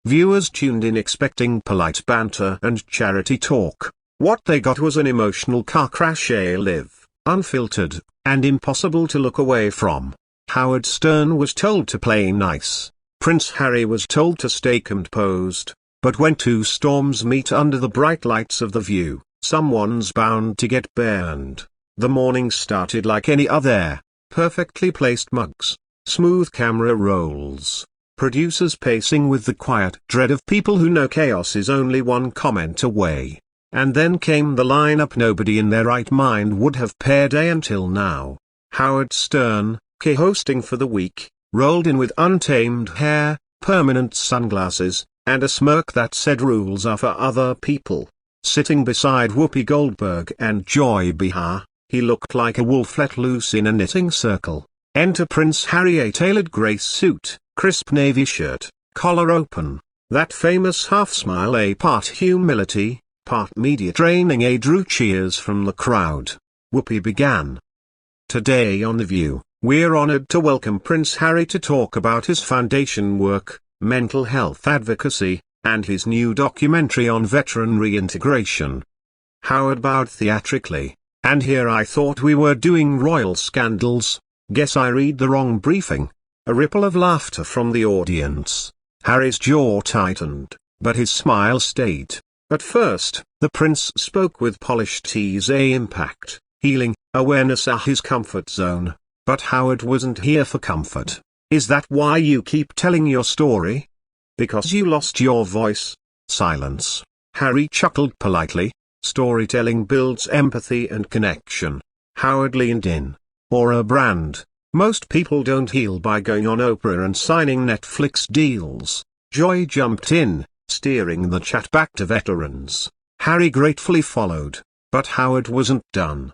Viewers tuned in expecting polite banter and charity talk. What they got was an emotional car crash, live, unfiltered, and impossible to look away from. Howard Stern was told to play nice. Prince Harry was told to stay composed. But when two storms meet under the bright lights of The View, someone's bound to get burned. The morning started like any other. Perfectly placed mugs, smooth camera rolls, producers pacing with the quiet dread of people who know chaos is only one comment away. And then came the lineup nobody in their right mind would have paired until now. Howard Stern, co-hosting for the week, rolled in with untamed hair, permanent sunglasses, and a smirk that said rules are for other people. Sitting beside Whoopi Goldberg and Joy Behar, he looked like a wolf let loose in a knitting circle. Enter Prince Harry, a tailored grey suit, crisp navy shirt, collar open, that famous half smile, a part humility, part media training, drew cheers from the crowd. Whoopi began. Today on The View, we're honored to welcome Prince Harry to talk about his foundation work, mental health advocacy, and his new documentary on veteran reintegration. Howard bowed theatrically. And here I thought we were doing royal scandals. Guess I read the wrong briefing. A ripple of laughter from the audience. Harry's jaw tightened, but his smile stayed. At first, the prince spoke with polished ease, impact, healing, awareness his comfort zone. But Howard wasn't here for comfort. Is that why you keep telling your story? Because you lost your voice? Silence. Harry chuckled politely. Storytelling builds empathy and connection. Howard leaned in. Or a brand. Most people don't heal by going on Oprah and signing Netflix deals. Joy jumped in, steering the chat back to veterans. Harry gratefully followed. But Howard wasn't done.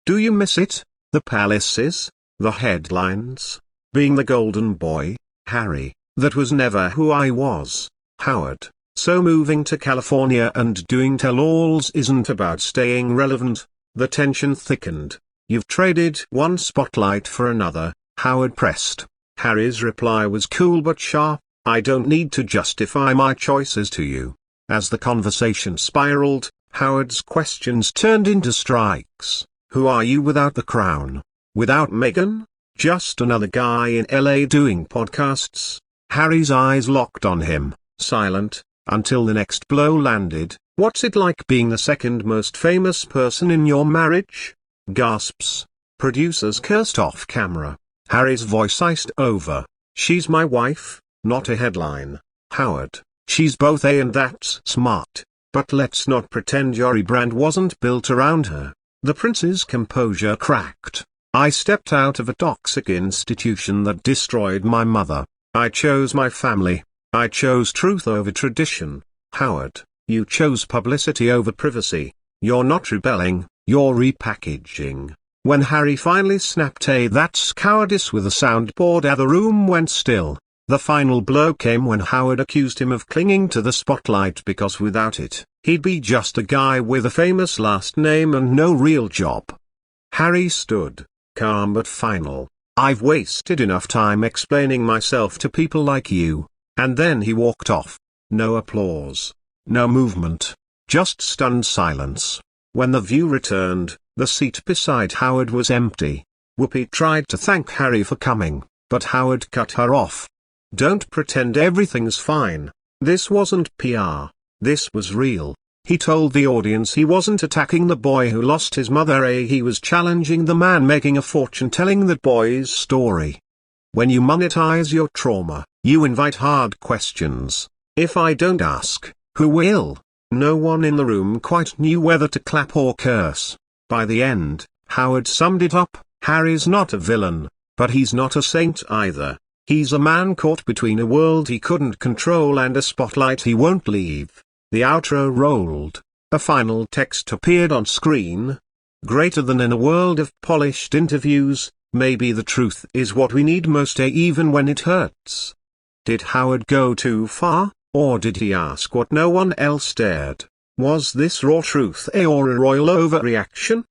Do you miss it? The palaces? The headlines? Being the golden boy? Harry, that was never who I was. Howard, so moving to California and doing tell-alls isn't about staying relevant. The tension thickened. You've traded one spotlight for another, Howard pressed. Harry's reply was cool but sharp. I don't need to justify my choices to you. As the conversation spiraled, Howard's questions turned into strikes. Who are you without the crown? Without Meghan? Just another guy in LA doing podcasts? Harry's eyes locked on him, silent, until the next blow landed. What's it like being the second most famous person in your marriage? Gasps. Producers cursed off camera. Harry's voice iced over. She's my wife, not a headline. Howard, she's both, and that's smart. But let's not pretend your rebrand wasn't built around her. The prince's composure cracked. I stepped out of a toxic institution that destroyed my mother. I chose my family. I chose truth over tradition. Howard, you chose publicity over privacy. You're not rebelling, you're repackaging. When Harry finally snapped that's cowardice with a soundboard, the room went still. The final blow came when Howard accused him of clinging to the spotlight because without it, he'd be just a guy with a famous last name and no real job. Harry stood, calm but final. I've wasted enough time explaining myself to people like you. And then he walked off. No applause. No movement. Just stunned silence. When The View returned, the seat beside Howard was empty. Whoopi tried to thank Harry for coming, but Howard cut her off. Don't pretend everything's fine. This wasn't PR. This was real. He told the audience he wasn't attacking the boy who lost his mother, he was challenging the man making a fortune telling that boy's story. When you monetize your trauma, you invite hard questions. If I don't ask, who will? No one in the room quite knew whether to clap or curse. By the end, Howard summed it up. Harry's not a villain, but he's not a saint either. He's a man caught between a world he couldn't control and a spotlight he won't leave. The outro rolled. A final text appeared on screen. Greater than in a world of polished interviews, maybe the truth is what we need most, even when it hurts. Did Howard go too far, or did he ask what no one else dared? Was this raw truth, or a royal overreaction?